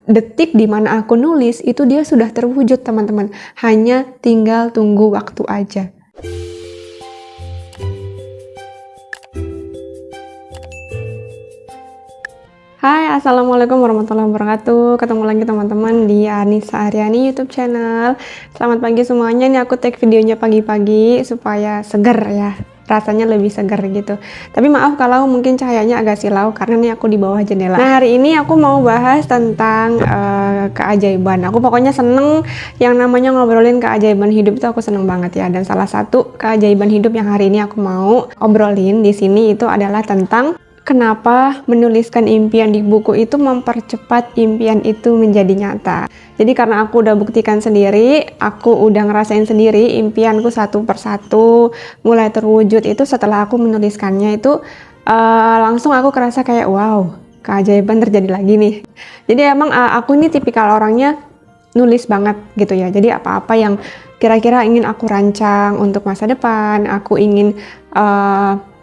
detik dimana aku nulis itu dia sudah terwujud teman-teman. Hanya tinggal tunggu waktu aja. Hai, assalamualaikum warahmatullahi wabarakatuh. Ketemu lagi teman-teman di Anissa Aryani YouTube channel. Selamat pagi semuanya. Nih aku take videonya pagi-pagi supaya seger ya, rasanya lebih seger gitu. Tapi maaf kalau mungkin cahayanya agak silau karena nih aku di bawah jendela. Nah, hari ini aku mau bahas tentang keajaiban. Aku pokoknya seneng yang namanya ngobrolin keajaiban hidup itu, aku seneng banget ya. Dan salah satu keajaiban hidup yang hari ini aku mau obrolin di sini itu adalah tentang kenapa menuliskan impian di buku itu mempercepat impian itu menjadi nyata. Jadi karena aku udah buktikan sendiri, aku udah ngerasain sendiri impianku satu persatu mulai terwujud itu setelah aku menuliskannya itu langsung aku kerasa kayak wow, keajaiban terjadi lagi nih. Jadi emang aku ini tipikal orangnya nulis banget gitu ya. Jadi apa-apa yang kira-kira ingin aku rancang untuk masa depan, aku ingin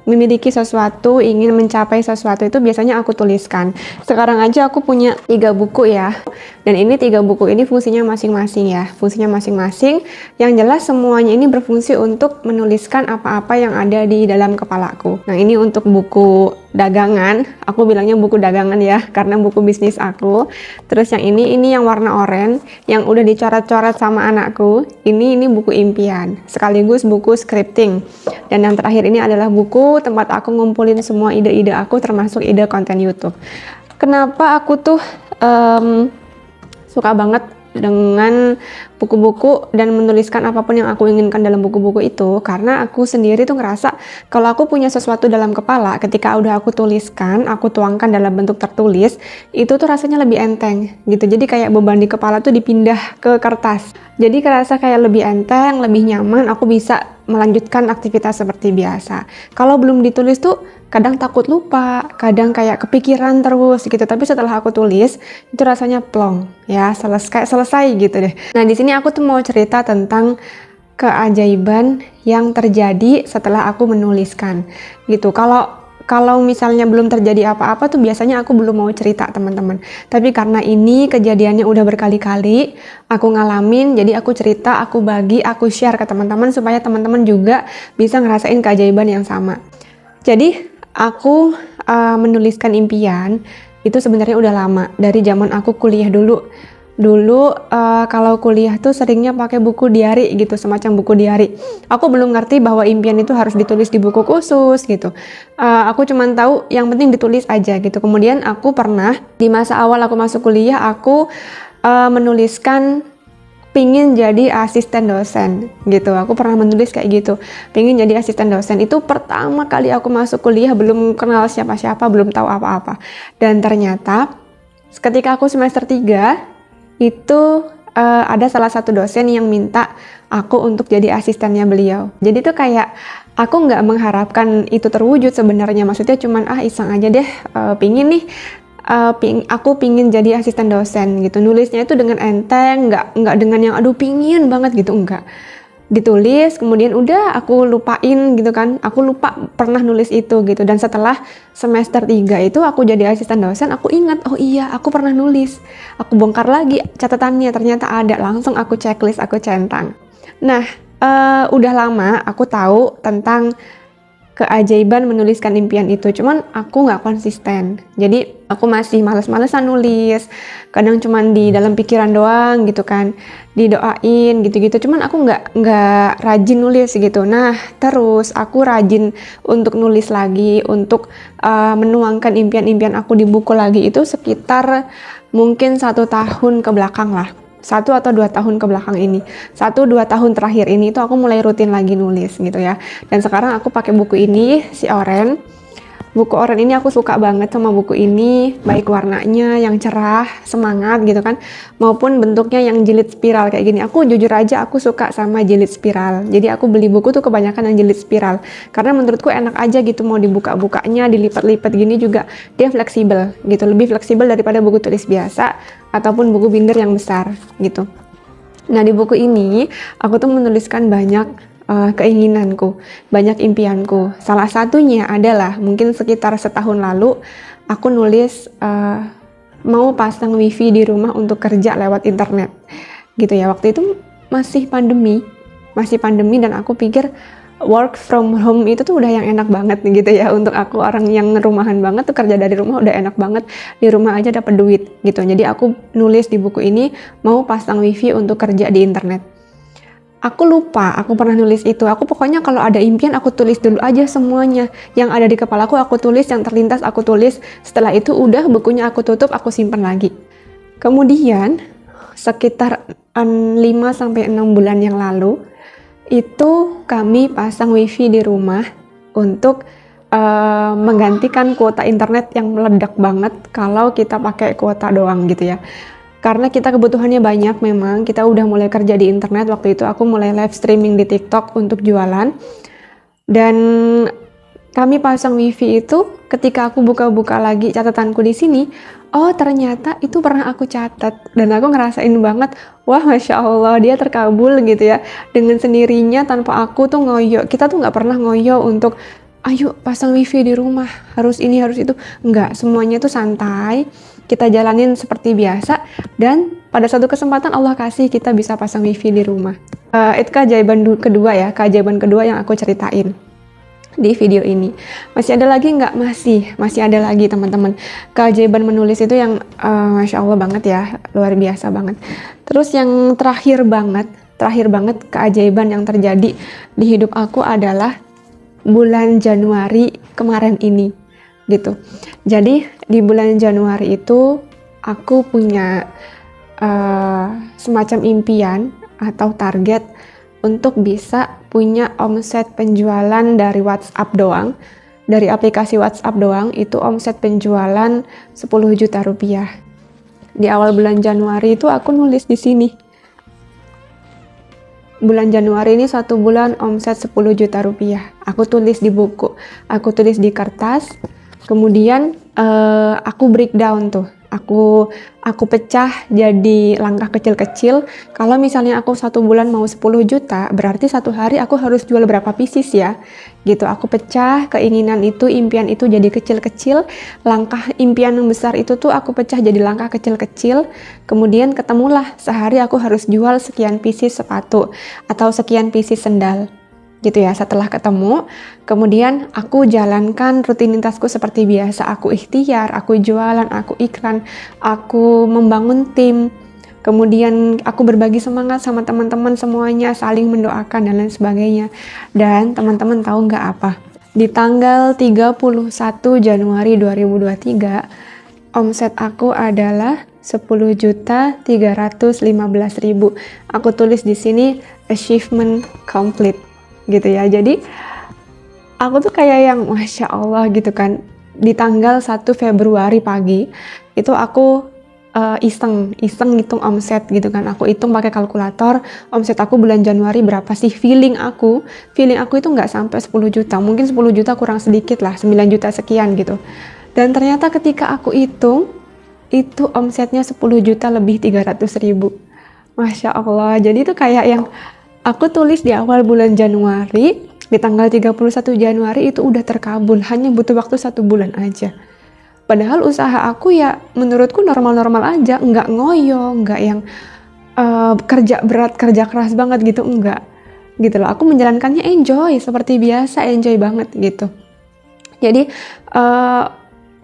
memiliki sesuatu, ingin mencapai sesuatu itu biasanya aku tuliskan. Sekarang aja aku punya 3 buku ya. Dan ini 3 buku ini fungsinya masing-masing ya. Fungsinya masing-masing. Yang jelas semuanya ini berfungsi untuk menuliskan apa-apa yang ada di dalam kepalaku. Nah, ini untuk buku dagangan. Aku bilangnya buku dagangan ya, karena buku bisnis aku. Terus yang ini yang warna oranye, yang udah dicoret-coret sama anakku. Ini buku impian, sekaligus buku scripting. Dan yang terakhir ini adalah buku tempat aku ngumpulin semua ide-ide aku, termasuk ide konten YouTube. Kenapa aku tuh suka banget dengan buku-buku dan menuliskan apapun yang aku inginkan dalam buku-buku itu? Karena aku sendiri tuh ngerasa kalau aku punya sesuatu dalam kepala, ketika udah aku tuliskan, aku tuangkan dalam bentuk tertulis, itu tuh rasanya lebih enteng gitu. Jadi kayak beban di kepala tuh dipindah ke kertas. Jadi kerasa kayak lebih enteng, lebih nyaman, aku bisa melanjutkan aktivitas seperti biasa. Kalau belum ditulis tuh kadang takut lupa, kadang kayak kepikiran terus gitu. Tapi setelah aku tulis, itu rasanya plong ya, selesai gitu deh. Nah, di sini aku tuh mau cerita tentang keajaiban yang terjadi setelah aku menuliskan gitu. Kalau misalnya belum terjadi apa-apa tuh biasanya aku belum mau cerita teman-teman. Tapi karena ini kejadiannya udah berkali-kali aku ngalamin, jadi aku cerita, aku bagi, aku share ke teman-teman supaya teman-teman juga bisa ngerasain keajaiban yang sama. Jadi aku menuliskan impian itu sebenarnya udah lama, dari zaman aku kuliah dulu. Kalau kuliah tuh seringnya pakai buku diary gitu, semacam buku diary. Aku belum ngerti bahwa impian itu harus ditulis di buku khusus gitu. Aku cuman tahu yang penting ditulis aja gitu. Kemudian aku pernah di masa awal aku masuk kuliah, aku menuliskan pingin jadi asisten dosen gitu. Aku pernah menulis kayak gitu, pingin jadi asisten dosen. Itu pertama kali aku masuk kuliah, belum kenal siapa-siapa, belum tahu apa-apa. Dan ternyata ketika aku semester 3 itu ada salah satu dosen yang minta aku untuk jadi asistennya beliau. Jadi tuh kayak aku nggak mengharapkan itu terwujud sebenarnya, maksudnya cuman iseng aja deh, aku pingin jadi asisten dosen gitu. Nulisnya itu dengan enteng, nggak dengan yang aduh pingin banget gitu, enggak. Ditulis, kemudian udah aku lupain gitu kan, aku lupa pernah nulis itu gitu. Dan setelah semester 3 itu aku jadi asisten dosen, aku ingat, oh iya aku pernah nulis. Aku bongkar lagi catatannya, ternyata ada, langsung aku checklist, aku centang. Nah, udah lama aku tahu tentang keajaiban menuliskan impian itu, cuman aku nggak konsisten. Jadi aku masih males-malesan nulis, kadang cuman di dalam pikiran doang gitu kan, didoain gitu-gitu. Cuman aku nggak rajin nulis gitu. Nah, terus aku rajin untuk nulis lagi, untuk menuangkan impian-impian aku di buku lagi itu sekitar mungkin 1 tahun ke belakang lah. 1 atau 2 tahun ke belakang ini, 1-2 tahun terakhir ini itu aku mulai rutin lagi nulis gitu ya. Dan sekarang aku pakai buku ini, si oranye. Buku oranye ini aku suka banget sama buku ini, baik warnanya yang cerah, semangat gitu kan, maupun bentuknya yang jilid spiral kayak gini. Aku jujur aja aku suka sama jilid spiral. Jadi aku beli buku tuh kebanyakan yang jilid spiral, karena menurutku enak aja gitu, mau dibuka-bukanya, dilipat-lipat gini juga dia fleksibel gitu, lebih fleksibel daripada buku tulis biasa ataupun buku binder yang besar gitu. Nah, di buku ini aku tuh menuliskan banyak keinginanku, banyak impianku. Salah satunya adalah mungkin sekitar setahun lalu aku nulis mau pasang wifi di rumah untuk kerja lewat internet gitu ya. Waktu itu masih pandemi dan aku pikir work from home itu tuh udah yang enak banget gitu ya. Untuk aku orang yang rumahan banget tuh, kerja dari rumah udah enak banget, di rumah aja dapat duit gitu. Jadi aku nulis di buku ini mau pasang wifi untuk kerja di internet. Aku lupa aku pernah nulis itu. Aku pokoknya kalau ada impian aku tulis dulu aja semuanya yang ada di kepalaku, aku tulis, yang terlintas aku tulis. Setelah itu udah, bukunya aku tutup, aku simpan lagi. Kemudian sekitar 5-6 bulan yang lalu itu kami pasang wifi di rumah untuk menggantikan kuota internet yang meledak banget kalau kita pakai kuota doang gitu ya. Karena kita kebutuhannya banyak, memang kita udah mulai kerja di internet. Waktu itu aku mulai live streaming di TikTok untuk jualan, dan kami pasang wifi itu ketika aku buka-buka lagi catatanku di sini, oh ternyata itu pernah aku catat, dan aku ngerasain banget, wah Masya Allah dia terkabul gitu ya, dengan sendirinya tanpa aku tuh ngoyo. Kita tuh nggak pernah ngoyo untuk ayo pasang wifi di rumah, harus ini harus itu, nggak, semuanya tuh santai, kita jalanin seperti biasa, dan pada suatu kesempatan Allah kasih kita bisa pasang wifi di rumah. Itu keajaiban kedua ya, keajaiban kedua yang aku ceritain di video ini. Masih ada lagi nggak? Masih ada lagi teman-teman. Keajaiban menulis itu yang Masya Allah banget ya, luar biasa banget. Terus yang terakhir banget keajaiban yang terjadi di hidup aku adalah bulan Januari kemarin ini gitu. Jadi di bulan Januari itu aku punya semacam impian atau target untuk bisa punya omset penjualan dari WhatsApp doang, dari aplikasi WhatsApp doang, itu omset penjualan 10 juta rupiah. Di awal bulan Januari itu aku nulis di sini. Bulan Januari ini 1 bulan omset 10 juta rupiah. Aku tulis di buku, aku tulis di kertas, kemudian aku breakdown tuh. Aku pecah jadi langkah kecil-kecil. Kalau misalnya aku 1 bulan mau 10 juta, berarti 1 hari aku harus jual berapa pieces ya? Gitu, aku pecah keinginan itu, impian itu jadi kecil-kecil. Langkah impian yang besar itu tuh aku pecah jadi langkah kecil-kecil. Kemudian ketemulah sehari aku harus jual sekian pieces sepatu atau sekian pieces sendal. Gitu ya. Setelah ketemu, kemudian aku jalankan rutinitasku seperti biasa. Aku ikhtiar, aku jualan, aku iklan, aku membangun tim, kemudian aku berbagi semangat sama teman-teman semuanya, saling mendoakan dan lain sebagainya. Dan teman-teman tahu nggak apa? Di tanggal 31 Januari 2023, omset aku adalah 10.315.000. Aku tulis di sini achievement complete. Gitu ya. Jadi aku tuh kayak yang Masya Allah gitu kan. Di tanggal 1 Februari pagi itu aku iseng ngitung omset gitu kan. Aku hitung pakai kalkulator, omset aku bulan Januari berapa sih. Feeling aku itu nggak sampai 10 juta, mungkin 10 juta kurang sedikit lah, 9 juta sekian gitu. Dan ternyata ketika aku hitung, itu omsetnya 10 juta lebih 300.000. Masya Allah. Jadi itu kayak yang aku tulis di awal bulan Januari, di tanggal 31 Januari itu udah terkabul, hanya butuh waktu 1 bulan aja. Padahal usaha aku ya menurutku normal-normal aja, nggak ngoyo, nggak yang kerja berat, kerja keras banget gitu, enggak. Gitu loh, aku menjalankannya enjoy, seperti biasa, enjoy banget gitu. Jadi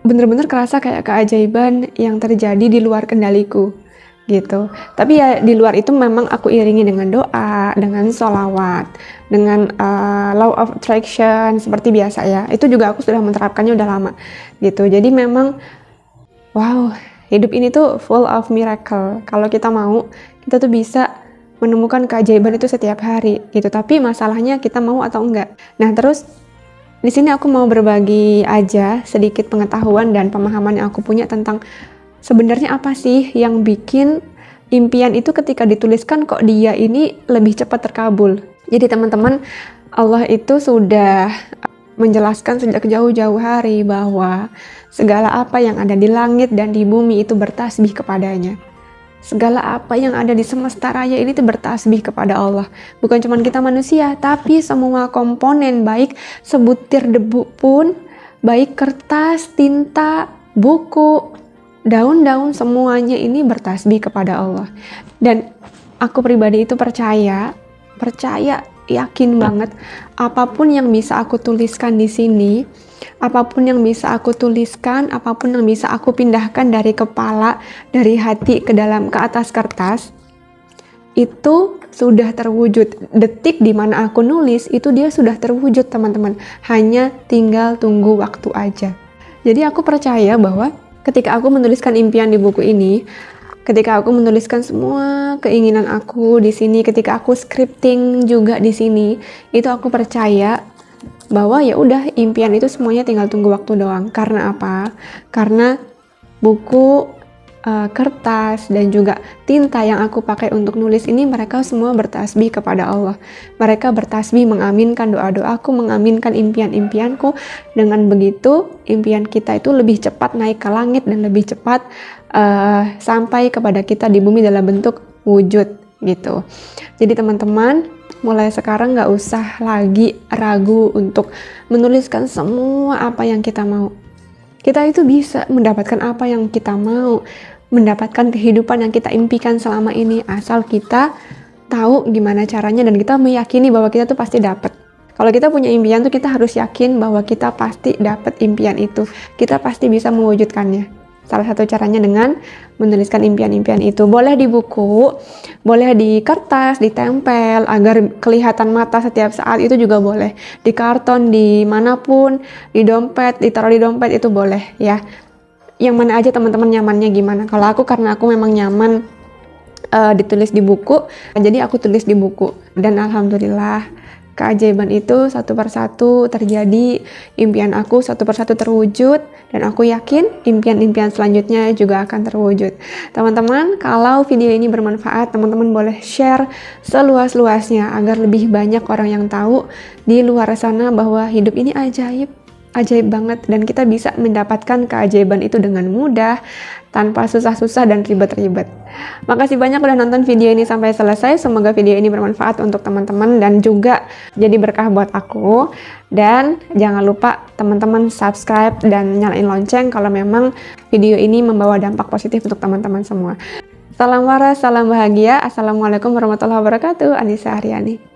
bener-bener kerasa kayak keajaiban yang terjadi di luar kendaliku. Gitu. Tapi ya di luar itu memang aku iringi dengan doa, dengan sholawat, dengan law of attraction seperti biasa ya. Itu juga aku sudah menerapkannya udah lama gitu. Jadi memang wow, hidup ini tuh full of miracle. Kalau kita mau, kita tuh bisa menemukan keajaiban itu setiap hari gitu. Tapi masalahnya kita mau atau enggak. Nah, terus di sini aku mau berbagi aja sedikit pengetahuan dan pemahaman yang aku punya tentang sebenarnya apa sih yang bikin impian itu ketika dituliskan kok dia ini lebih cepat terkabul. Jadi teman-teman, Allah itu sudah menjelaskan sejak jauh-jauh hari bahwa segala apa yang ada di langit dan di bumi itu bertasbih kepadanya. Segala apa yang ada di semesta raya ini tuh bertasbih kepada Allah. Bukan cuma kita manusia, tapi semua komponen, baik sebutir debu pun, baik kertas, tinta, buku, daun-daun semuanya ini bertasbih kepada Allah. Dan aku pribadi itu percaya, yakin banget apapun yang bisa aku tuliskan di sini, apapun yang bisa aku tuliskan, apapun yang bisa aku pindahkan dari kepala, dari hati ke atas kertas, itu sudah terwujud. Detik dimana aku nulis itu dia sudah terwujud, teman-teman. Hanya tinggal tunggu waktu aja. Jadi aku percaya bahwa ketika aku menuliskan impian di buku ini, ketika aku menuliskan semua keinginan aku di sini, ketika aku scripting juga di sini, itu aku percaya bahwa ya udah, impian itu semuanya tinggal tunggu waktu doang. Karena apa? Karena buku, kertas, dan juga tinta yang aku pakai untuk nulis ini, mereka semua bertasbih kepada Allah. Mereka bertasbih mengaminkan doa-doaku, mengaminkan impian-impianku. Dengan begitu, impian kita itu lebih cepat naik ke langit dan lebih cepat sampai kepada kita di bumi dalam bentuk wujud gitu. Jadi teman-teman, mulai sekarang gak usah lagi ragu untuk menuliskan semua apa yang kita mau. Kita itu bisa mendapatkan apa yang kita mau, mendapatkan kehidupan yang kita impikan selama ini, asal kita tahu gimana caranya dan kita meyakini bahwa kita tuh pasti dapat. Kalau kita punya impian tuh kita harus yakin bahwa kita pasti dapat impian itu. Kita pasti bisa mewujudkannya. Salah satu caranya dengan menuliskan impian-impian itu. Boleh di buku, boleh di kertas, ditempel agar kelihatan mata setiap saat, itu juga boleh. Di karton, dimanapun, di dompet, ditaruh di dompet, itu boleh ya. Yang mana aja teman-teman nyamannya gimana. Kalau aku, karena aku memang nyaman ditulis di buku, jadi aku tulis di buku. Dan alhamdulillah, keajaiban itu satu persatu terjadi, impian aku satu persatu terwujud, dan aku yakin impian-impian selanjutnya juga akan terwujud. Teman-teman, kalau video ini bermanfaat, teman-teman boleh share seluas-luasnya agar lebih banyak orang yang tahu di luar sana bahwa hidup ini ajaib banget, dan kita bisa mendapatkan keajaiban itu dengan mudah, tanpa susah-susah dan ribet-ribet. Makasih banyak udah nonton video ini sampai selesai. Semoga video ini bermanfaat untuk teman-teman dan juga jadi berkah buat aku. Dan jangan lupa teman-teman subscribe dan nyalain lonceng kalau memang video ini membawa dampak positif untuk teman-teman semua. Salam waras, salam bahagia. Assalamualaikum warahmatullahi wabarakatuh. Anissa Aryani.